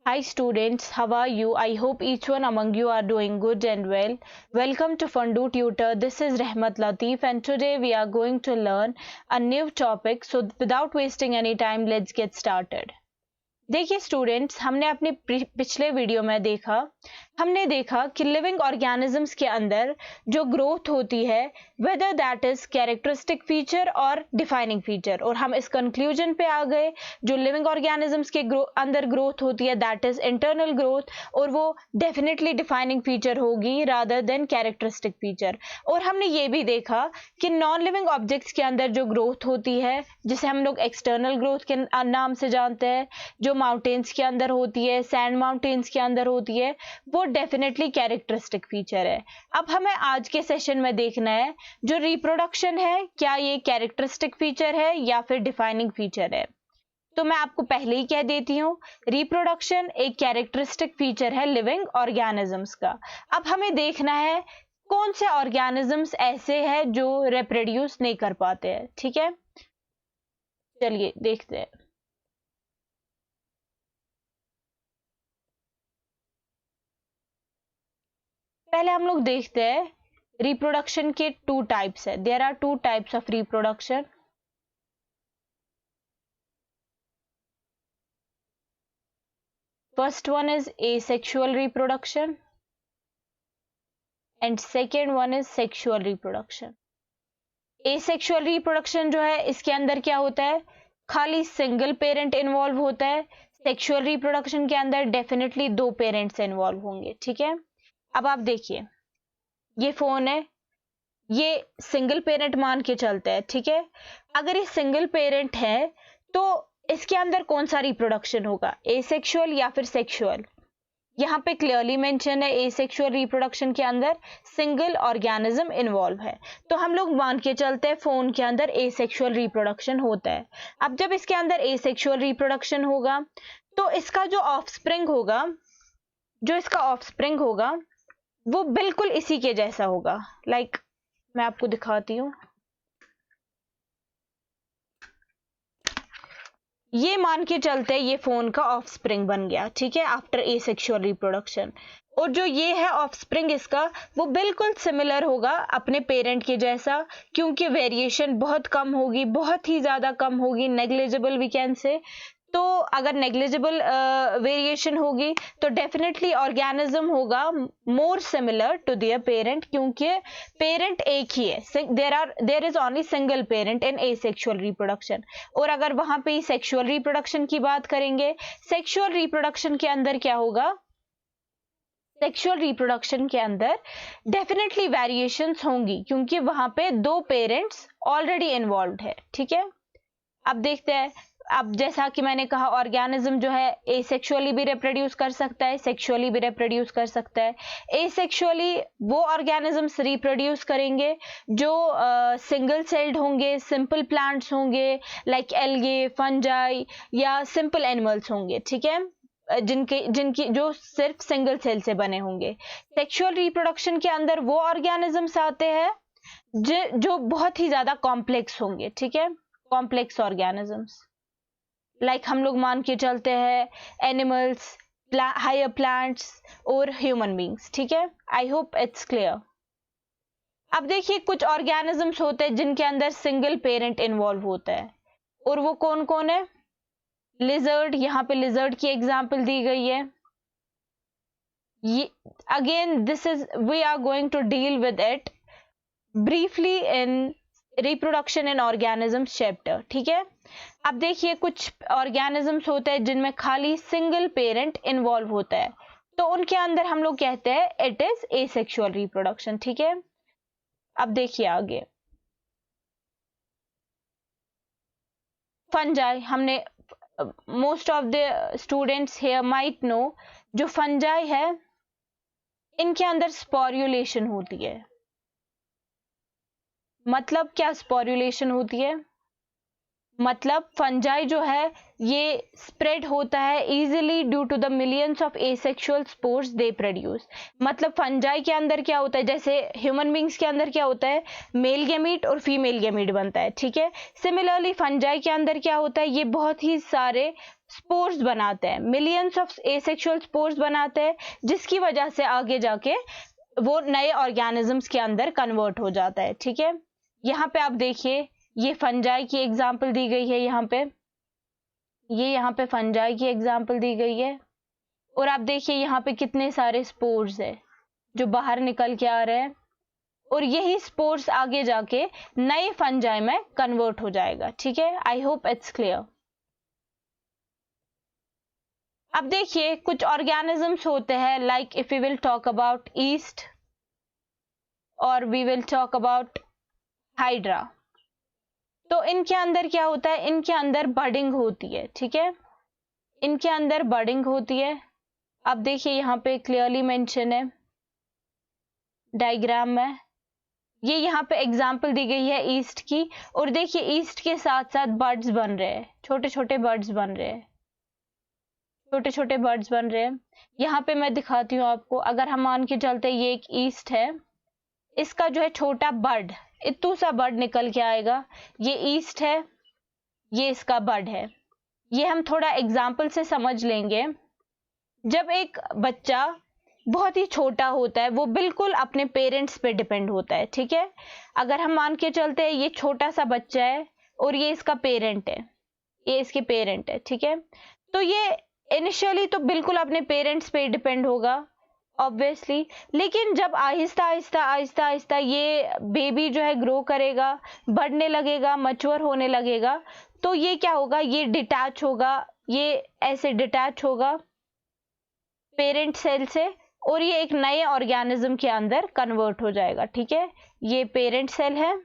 Hi students, how are you? I hope each one among you are doing good and well. Welcome to Fundu Tutor. This is Rahmat Latif and today we are going to learn a new topic. So without wasting any time, let's get started. देखिए students, हमने अपने पिछले video में देखा कि living organisms के अंदर जो ग्रोथ होती है whether that is characteristic feature और डिफाइनिंग फीचर, और हम इस कंक्लूजन पे आ गए जो लिविंग ऑर्गेनिजम्स के अंदर ग्रोथ होती है दैट इज इंटरनल ग्रोथ, और वो डेफिनेटली डिफाइनिंग फीचर होगी रादर देन कैरेक्टरिस्टिक फीचर। और हमने ये भी देखा कि नॉन लिविंग ऑब्जेक्ट्स के अंदर जो ग्रोथ होती है जिसे हम लोग एक्सटर्नल ग्रोथ के नाम से जानते हैं, जो माउंटेन्स के अंदर होती है, सैंड माउंटेन्स के अंदर होती है, वो डेफिनेटली कैरेक्टरिस्टिक फीचर है। अब हमें आज के सेशन में देखना है जो रिप्रोडक्शन है, क्या ये कैरेक्टरिस्टिक फीचर है या फिर डिफाइनिंग फीचर है। तो मैं आपको पहले ही कह देती हूँ, रिप्रोडक्शन एक कैरेक्टरिस्टिक फीचर है लिविंग ऑर्गेनिजम्स का। अब हमें देखना है कौन से ऑर्गेनिजम्स ऐसे हैं जो रिप्रोड्यूस नहीं कर पाते हैं। ठीक है, चलिए देखते हैं। पहले हम लोग देखते हैं रिप्रोडक्शन के टू टाइप्स है। There are two types of reproduction. First one is asexual reproduction and second one is sexual reproduction. Asexual reproduction जो है इसके अंदर क्या होता है, खाली सिंगल पेरेंट इन्वॉल्व होता है। सेक्सुअल रिप्रोडक्शन के अंदर डेफिनेटली दो पेरेंट्स इन्वॉल्व होंगे। ठीक है, अब आप देखिए ये फोन है, ये सिंगल पेरेंट मान के चलते हैं। ठीक है, अगर ये सिंगल पेरेंट है तो इसके अंदर कौन सा रिप्रोडक्शन होगा, एसेक्सुअल या फिर सेक्सुअल। यहाँ पे क्लियरली मेंशन है एसेक्सुअल रिप्रोडक्शन के अंदर सिंगल ऑर्गेनिज्म इन्वॉल्व है, तो हम लोग मान के चलते हैं फोन के अंदर एसेक्सुअल रिप्रोडक्शन होता है। अब जब इसके अंदर एसेक्सुअल रिप्रोडक्शन होगा तो इसका जो ऑफस्प्रिंग होगा वो बिल्कुल इसी के जैसा होगा। लाइक मैं आपको दिखाती हूँ, ये मान के चलते हैं ये फोन का ऑफस्प्रिंग बन गया। ठीक है, आफ्टर एसेक्सुअल रिप्रोडक्शन। और जो ये है ऑफस्प्रिंग इसका, वो बिल्कुल सिमिलर होगा अपने पेरेंट के जैसा, क्योंकि वेरिएशन बहुत कम होगी, बहुत ही ज्यादा कम होगी, नेग्लिजिबल वी कैन से। तो अगर नेग्लिजिबल वेरिएशन होगी तो डेफिनेटली ऑर्गेनिज्म होगा more similar to their parent, क्योंकि पेरेंट एक ही है। There is only single parent in asexual reproduction. और अगर वहां पे सेक्सुअल रिप्रोडक्शन की बात करेंगे, सेक्सुअल रिप्रोडक्शन के अंदर क्या होगा, सेक्सुअल रिप्रोडक्शन के अंदर डेफिनेटली वेरिएशंस होंगी, क्योंकि वहां पे दो पेरेंट्स ऑलरेडी इन्वॉल्व है। ठीक है, अब देखते हैं। अब जैसा कि मैंने कहा, ऑर्गेनिज्म जो है एसेक्सुअली भी रिप्रोड्यूस कर सकता है, सेक्सुअली भी रिप्रोड्यूस कर सकता है। एसेक्सुअली वो ऑर्गेनिजम्स रिप्रोड्यूस करेंगे जो सिंगल सेल्ड होंगे, सिंपल प्लांट्स होंगे लाइक एल्गे, फंजाई या सिंपल एनिमल्स होंगे। ठीक है, जिनकी जो सिर्फ सिंगल सेल से बने होंगे। सेक्सुअल रिप्रोडक्शन के अंदर वो ऑर्गेनिजम्स आते हैं जो बहुत ही ज्यादा कॉम्प्लेक्स होंगे। ठीक है, कॉम्प्लेक्स ऑर्गेनिजम्स लाइक हम लोग मान के चलते हैं एनिमल्स, हायर प्लांट्स और ह्यूमन बींग्स। ठीक है, आई होप इट्स क्लियर। अब देखिए कुछ ऑर्गेनिजम्स होते हैं जिनके अंदर सिंगल पेरेंट इन्वॉल्व होता है, और वो कौन कौन है। लिजर्ड, यहाँ पे लिजर्ड की एग्जाम्पल दी गई है। Again this is we are going to deal with it briefly in reproduction in organisms chapter. ठीक है, अब देखिए कुछ ऑर्गेनिजम्स होते हैं जिनमें खाली सिंगल पेरेंट इन्वॉल्व होता है, तो उनके अंदर हम लोग कहते हैं इट इज एसेक्सुअल रिप्रोडक्शन। ठीक है, अब देखिए आगे फंजाई। हमने most of the students here might know, जो फंजाई है इनके अंदर स्पोर्युलेशन होती है। मतलब क्या स्पोर्युलेशन होती है, मतलब फंजाई जो है ये स्प्रेड होता है easily due to the millions of asexual spores they produce. मतलब फंजाई के अंदर क्या होता है, जैसे ह्यूमन बींग्स के अंदर क्या होता है, मेल गैमीट और फीमेल गैमीट बनता है। ठीक है, सिमिलरली फंजाई के अंदर क्या होता है, ये बहुत ही सारे स्पोर्स बनाते हैं, मिलियंस ऑफ एसेक्सुअल स्पोर्स बनाते हैं, जिसकी वजह से आगे जाके वो नए ऑर्गेनिजम्स के अंदर कन्वर्ट हो जाता है। ठीक है, यहाँ पे आप देखिए ये फंजाई की एग्जाम्पल दी गई है, यहाँ पे फंजाई की एग्जाम्पल दी गई है, और आप देखिए यहाँ पे कितने सारे स्पोर्स है जो बाहर निकल के आ रहे हैं, और यही स्पोर्स आगे जाके नए फंजाई में कन्वर्ट हो जाएगा। ठीक है, आई होप इट्स क्लियर। अब देखिए कुछ ऑर्गेनिजम्स होते हैं, like if we will talk about yeast or we will talk about hydra, तो इनके अंदर क्या होता है, इनके अंदर बडिंग होती है। ठीक है, इनके अंदर बडिंग होती है। अब देखिए यहाँ पे क्लियरली मेंशन है डायग्राम में, ये यहाँ पे एग्जाम्पल दी गई है ईस्ट की, और देखिए ईस्ट के साथ साथ बर्ड्स बन रहे हैं, छोटे छोटे बर्ड्स बन रहे हैं, छोटे छोटे बर्ड्स बन रहे हैं। यहाँ पे मैं दिखाती हूँ आपको, अगर हम मान के चलते ये एक ईस्ट है, इसका जो है छोटा बर्ड, इतू सा बर्ड निकल के आएगा, ये ईस्ट है, ये इसका बर्ड है। ये हम थोड़ा एग्जाम्पल से समझ लेंगे। जब एक बच्चा बहुत ही छोटा होता है, वो बिल्कुल अपने पेरेंट्स पे डिपेंड होता है। ठीक है, अगर हम मान के चलते हैं ये छोटा सा बच्चा है और ये इसका पेरेंट है, ये इसके पेरेंट है। ठीक है, तो ये इनिशियली तो बिल्कुल अपने पेरेंट्स पे डिपेंड होगा ऑब्वियसली, लेकिन जब आहिस्ता आहिस्ता आहिस्ता आहिस्ता ये बेबी जो है ग्रो करेगा, बढ़ने लगेगा, मैच्योर होने लगेगा, तो ये क्या होगा, ये डिटैच होगा, ये ऐसे डिटैच होगा पेरेंट सेल से, और ये एक नए ऑर्गेनिज्म के अंदर कन्वर्ट हो जाएगा। ठीक है, ये पेरेंट सेल है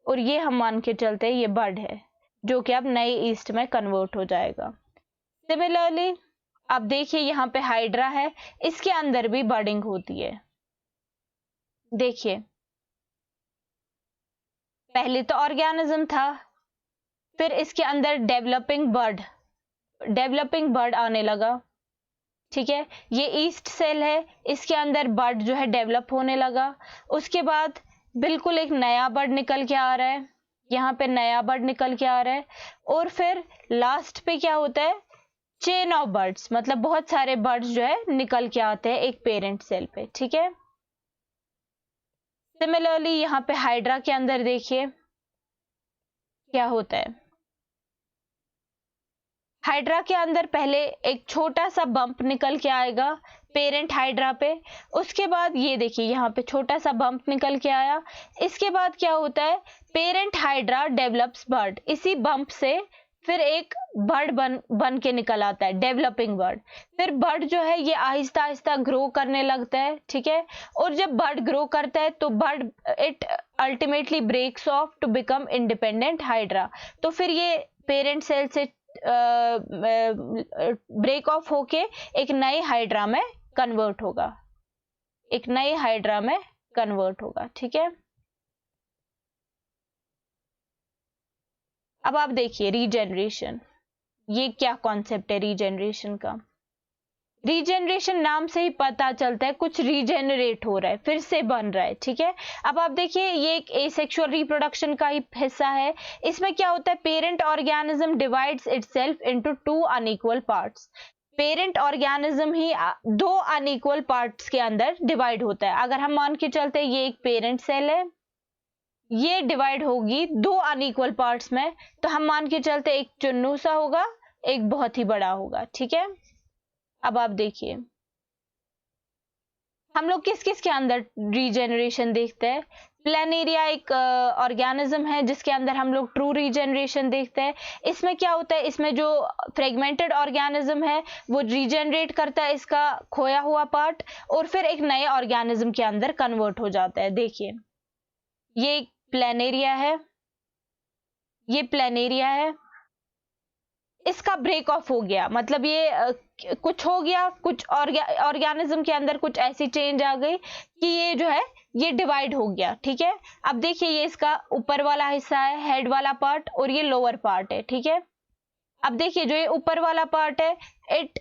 और ये हम मान के चलते हैं ये बर्ड है, जो कि अब नए ईस्ट में कन्वर्ट हो जाएगा। सिमिलरली अब देखिए यहाँ पे हाइड्रा है, इसके अंदर भी बर्डिंग होती है। देखिए पहले तो ऑर्गेनिज्म था, फिर इसके अंदर डेवलपिंग बर्ड आने लगा। ठीक है, ये ईस्ट सेल है, इसके अंदर बर्ड जो है डेवलप होने लगा। उसके बाद बिल्कुल एक नया बर्ड निकल के आ रहा है, यहाँ पे नया बर्ड निकल के आ रहा है, और फिर लास्ट पे क्या होता है, चेन ऑफ बर्ड्स, मतलब बहुत सारे बर्ड्स जो है निकल के आते हैं एक पेरेंट सेल पे। ठीक है, सिमिलरली यहाँ पे हाइड्रा के अंदर देखिए क्या होता है। हाइड्रा के अंदर पहले एक छोटा सा बम्प निकल के आएगा पेरेंट हाइड्रा पे, उसके बाद ये देखिए यहाँ पे छोटा सा बम्प निकल के आया। इसके बाद क्या होता है, पेरेंट हाइड्रा डेवलप्स बर्ड, इसी बम्प से फिर एक बर्ड बन के निकल आता है, डेवलपिंग बर्ड। फिर बर्ड जो है ये आहिस्ता आहिस्ता ग्रो करने लगता है। ठीक है, और जब बर्ड ग्रो करता है तो bud it ultimately breaks off to become independent hydra, तो फिर ये पेरेंट सेल से ब्रेक ऑफ होके एक नए हाइड्रा में कन्वर्ट होगा, एक नए हाइड्रा में कन्वर्ट होगा। ठीक है, अब आप देखिए रीजेनरेशन, ये क्या कॉन्सेप्ट है रीजेनरेशन का। रीजेनरेशन नाम से ही पता चलता है कुछ रीजेनरेट हो रहा है, फिर से बन रहा है। ठीक है, अब आप देखिए ये एक एसेक्सुअल रिप्रोडक्शन का ही हिस्सा है। इसमें क्या होता है, parent organism divides itself into 2 unequal parts. Parent organism ही 2 अनइक्वल पार्ट्स के अंदर डिवाइड होता है। अगर हम मान के चलते हैं ये एक पेरेंट सेल है, ये डिवाइड होगी 2 अनइक्वल पार्ट्स में, तो हम मान के चलते एक चुन्नू सा होगा, एक बहुत ही बड़ा होगा। ठीक है, अब आप देखिए हम लोग किस किस के अंदर रीजेनरेशन देखते हैं। प्लेनेरिया एक ऑर्गेनिज्म है जिसके अंदर हम लोग ट्रू रीजेनरेशन देखते हैं। इसमें क्या होता है, इसमें जो फ्रेगमेंटेड ऑर्गेनिज्म है वो रीजेनरेट करता है इसका खोया हुआ पार्ट, और फिर एक नए ऑर्गेनिज्म के अंदर कन्वर्ट हो जाता है। देखिए ये एक प्लेनेरिया है, ये प्लेनेरिया है, इसका ब्रेक ऑफ हो गया, मतलब ये कुछ हो गया, कुछ ऑर्गेनिज्म के अंदर कुछ ऐसी चेंज आ गई कि ये जो है ये डिवाइड हो गया। ठीक है, अब देखिए ये इसका ऊपर वाला हिस्सा है, हेड वाला पार्ट, और ये लोअर पार्ट है। ठीक है, अब देखिए जो ये ऊपर वाला पार्ट है it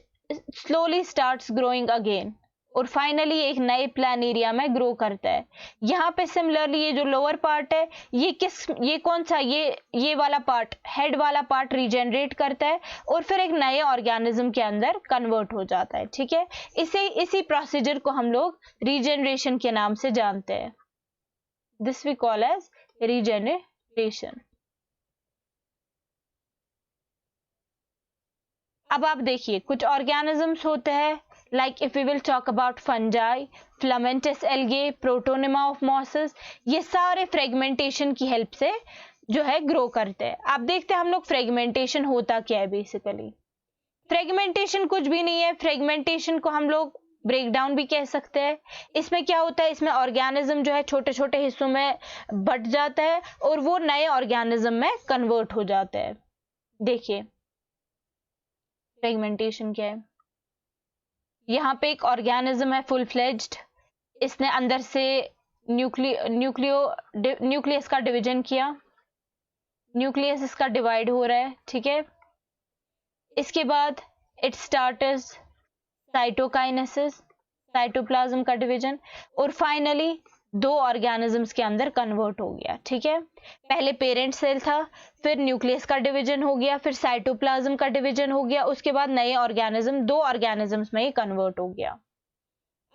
slowly starts growing again, और फाइनली एक नए प्लान एरिया में ग्रो करता है। यहाँ पे सिमिलरली ये जो लोअर पार्ट है ये कौन सा, ये वाला पार्ट, हेड वाला पार्ट रीजनरेट करता है और फिर एक नए ऑर्गेनिज्म के अंदर कन्वर्ट हो जाता है। ठीक है, इसी प्रोसीजर को हम लोग रीजनरेशन के नाम से जानते हैं। This we call as regeneration. अब आप देखिए कुछ ऑर्गेनिजम्स होते हैं, like if we will talk about fungi, filamentous algae, protonema of mosses, ये सारे फ्रेगमेंटेशन की हेल्प से जो है ग्रो करते हैं। अब देखते हैं हम लोग फ्रेगमेंटेशन होता क्या है। बेसिकली फ्रेगमेंटेशन कुछ भी नहीं है, फ्रेगमेंटेशन को हम लोग ब्रेक डाउन भी कह सकते हैं। इसमें क्या होता है, इसमें ऑर्गेनिज्म जो है छोटे छोटे हिस्सों में बट जाता है और वो नए ऑर्गेनिज्म में कन्वर्ट हो जाता है। देखिए फ्रेगमेंटेशन क्या है, यहाँ पे एक ऑर्गेनिज्म है फुल फ्लेज्ड, इसने अंदर से न्यूक्लियस का डिवीजन किया, न्यूक्लियस इसका डिवाइड हो रहा है। ठीक है, इसके बाद इट स्टार्ट्स साइटोकाइनेसिस, साइटोप्लाज्म का डिवीजन, और फाइनली दो ऑर्गेनिजम्स के अंदर कन्वर्ट हो गया। ठीक है, पहले पेरेंट सेल था, फिर न्यूक्लियस का डिवीजन हो गया, फिर साइटोप्लाज्म का डिवीजन हो गया, उसके बाद नए ऑर्गेनिज्म, दो ऑर्गेनिजम्स में ही कन्वर्ट हो गया।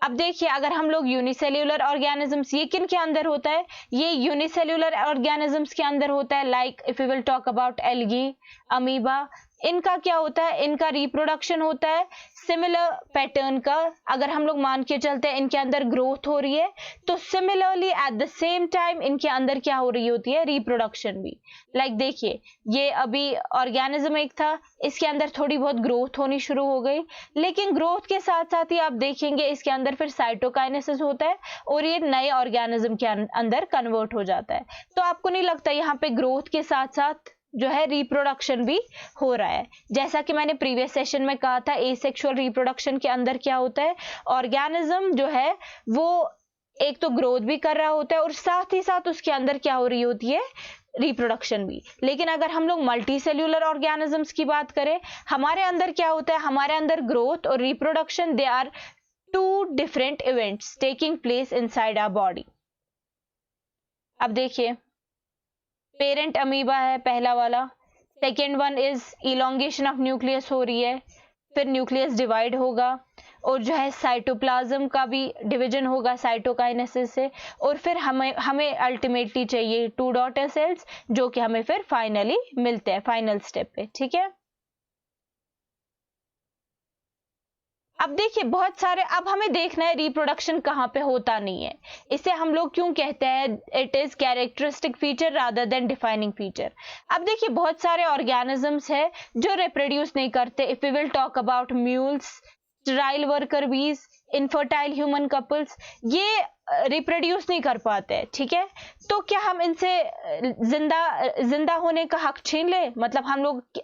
अब देखिए अगर हम लोग यूनिसेल्यूलर ऑर्गेनिजम्स, ये किन के अंदर होता है, ये यूनिसेल्यूलर ऑर्गेनिजम्स के अंदर होता है। Like if we will talk about algae, amoeba, इनका क्या होता है, इनका रिप्रोडक्शन होता है सिमिलर पैटर्न का। अगर हम लोग मान के चलते हैं इनके अंदर ग्रोथ हो रही है, तो similarly at the same time इनके अंदर क्या हो रही होती है, रिप्रोडक्शन भी। लाइक देखिए ये अभी ऑर्गेनिज्म एक था, इसके अंदर थोड़ी बहुत ग्रोथ होनी शुरू हो गई, लेकिन ग्रोथ के साथ साथ ही आप देखेंगे इसके अंदर फिर साइटोकाइनेसिस होता है और ये नए ऑर्गेनिज्म के अंदर कन्वर्ट हो जाता है। तो आपको नहीं लगता यहाँ पे ग्रोथ के साथ साथ जो है रिप्रोडक्शन भी हो रहा है? जैसा कि मैंने प्रीवियस सेशन में कहा था, एसेक्सुअल रिप्रोडक्शन के अंदर क्या होता है, ऑर्गेनिज्म जो है वो एक तो ग्रोथ भी कर रहा होता है और साथ ही साथ उसके अंदर क्या हो रही होती है, रिप्रोडक्शन भी। लेकिन अगर हम लोग मल्टी सेल्यूलर ऑर्गेनिजम्स की बात करें, हमारे अंदर क्या होता है, हमारे अंदर ग्रोथ और reproduction, they are two different events taking place inside our body. अब देखिए पेरेंट अमीबा है पहला वाला, second one is elongation of nucleus हो रही है, फिर न्यूक्लियस डिवाइड होगा और जो है साइटोप्लाज्म का भी डिवीजन होगा साइटोकाइनेसिस से, और फिर हमें अल्टीमेटली चाहिए टू डॉटर सेल्स जो कि हमें फिर फाइनली मिलते हैं फाइनल स्टेप पे। ठीक है, अब देखिए बहुत सारे, अब हमें देखना है रिप्रोडक्शन कहाँ पे होता नहीं है, इसे हम लोग क्यों कहते हैं it is characteristic feature rather than defining feature. अब देखिए बहुत सारे ऑर्गेनिजम्स है जो रिप्रोड्यूस नहीं करते। If we will talk about mules, sterile worker bees, infertile human couples, ये रिप्रोड्यूस नहीं कर पाते हैं। ठीक है, तो क्या हम इनसे जिंदा होने का हक छीन ले? मतलब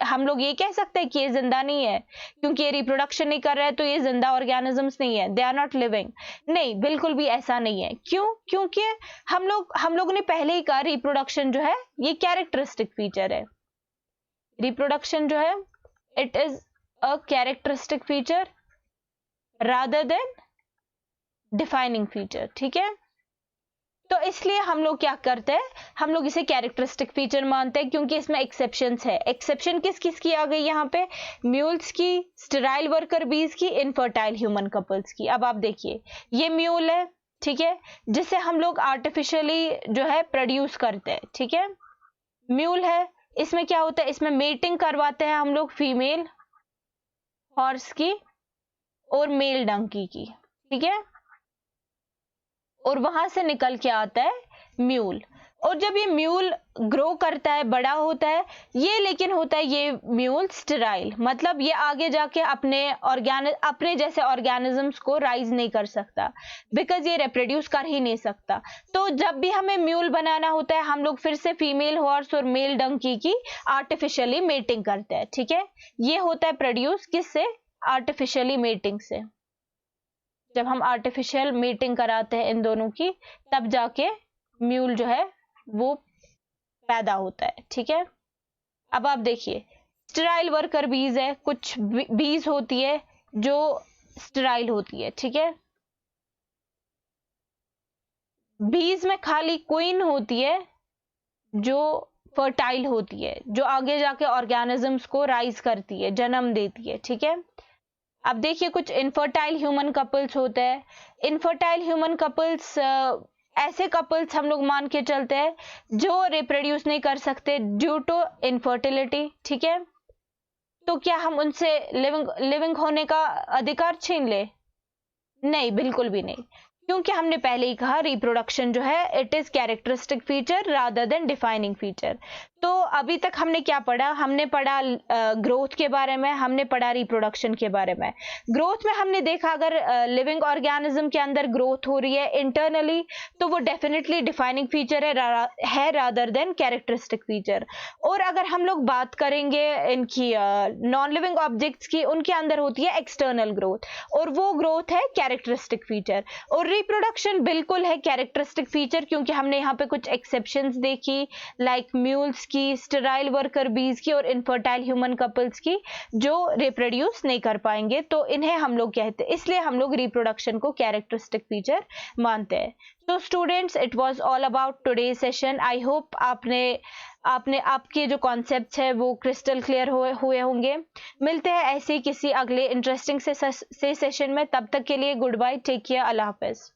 हम लोग ये कह सकते हैं कि ये जिंदा नहीं है क्योंकि ये रिप्रोडक्शन नहीं कर रहा है तो ये जिंदा ऑर्गेनिजम्स नहीं है, दे आर नॉट लिविंग? नहीं, बिल्कुल भी ऐसा नहीं है। क्यों? क्योंकि हम लोग ने पहले ही कहा रिप्रोडक्शन जो है ये कैरेक्टरिस्टिक फीचर है। रिप्रोडक्शन जो है it is a characteristic feature rather than defining feature. ठीक है, तो इसलिए हम लोग क्या करते हैं, हम लोग इसे कैरेक्टरिस्टिक फीचर मानते हैं क्योंकि इसमें एक्सेप्शंस है। एक्सेप्शन किस की आ गई यहाँ पे, म्यूल्स की, स्टेराइल वर्कर बीज की, इनफर्टाइल ह्यूमन कपल्स की। अब आप देखिए ये म्यूल है, ठीक है, जिसे हम लोग आर्टिफिशियली जो है प्रोड्यूस करते हैं। ठीक है, म्यूल है, इसमें क्या होता है, इसमें मेटिंग करवाते हैं हम लोग फीमेल हॉर्स की और मेल डंकी की। ठीक है, और वहां से निकल के आता है म्यूल, और जब ये म्यूल ग्रो करता है, बड़ा होता है, ये लेकिन होता है ये म्यूल स्टेराइल, मतलब ये आगे जाके अपने जैसे ऑर्गेनिजम्स को राइज नहीं कर सकता बिकॉज ये रिप्रोड्यूस कर ही नहीं सकता। तो जब भी हमें म्यूल बनाना होता है हम लोग फिर से फीमेल हॉर्स और मेल डंकी की आर्टिफिशियली मेटिंग करते हैं। ठीक है, ये होता है प्रोड्यूस किससे, आर्टिफिशियली मेटिंग से। जब हम आर्टिफिशियल मीटिंग कराते हैं इन दोनों की, तब जाके म्यूल जो है वो पैदा होता है। ठीक है, अब आप देखिए स्टेराइल वर्कर बीज है, कुछ बीज होती है जो स्टेराइल होती है। ठीक है, बीज में खाली क्वीन होती है जो फर्टाइल होती है, जो आगे जाके ऑर्गेनिजम्स को राइज करती है, जन्म देती है, ठीक है। अब देखिए कुछ इनफर्टाइल ह्यूमन कपल्स होते हैं। इनफर्टाइल ह्यूमन कपल्स ऐसे कपल्स हम लोग मान के चलते हैं जो रिप्रोड्यूस नहीं कर सकते ड्यू टू इनफर्टिलिटी, ठीक है। तो क्या हम उनसे लिविंग होने का अधिकार छीन ले? नहीं, बिल्कुल भी नहीं, क्योंकि हमने पहले ही कहा रिप्रोडक्शन जो है it is characteristic feature rather than defining feature. तो अभी तक हमने क्या पढ़ा? हमने पढ़ा ग्रोथ के बारे में, हमने पढ़ा रिप्रोडक्शन के बारे में। ग्रोथ में हमने देखा अगर लिविंग ऑर्गेनिज्म के अंदर ग्रोथ हो रही है इंटरनली तो वो डेफिनेटली डिफाइनिंग फीचर है रादर देन कैरेक्टरिस्टिक फीचर। और अगर हम लोग बात करेंगे इनकी नॉन लिविंग ऑब्जेक्ट्स की, उनके अंदर होती है एक्सटर्नल ग्रोथ और वो ग्रोथ है कैरेक्टरिस्टिक फीचर। और रिप्रोडक्शन बिल्कुल है कैरेक्टरिस्टिक फीचर, क्योंकि हमने यहाँ पे कुछ एक्सेप्शंस देखी लाइक म्यूल्स की, स्टेराइल वर्कर बीज की और इनफर्टाइल ह्यूमन कपल्स की जो रिप्रोड्यूस नहीं कर पाएंगे, तो इन्हें हम लोग कहते हैं, इसलिए हम लोग रिप्रोडक्शन को कैरेक्टरिस्टिक फीचर मानते हैं। तो students it was all about today session. I hope आपके जो कॉन्सेप्ट्स है वो क्रिस्टल क्लियर हुए होंगे। मिलते हैं ऐसे किसी अगले इंटरेस्टिंग से सेशन में, तब तक के लिए गुड बाय, टेक केयर, अल्लाह हाफिज।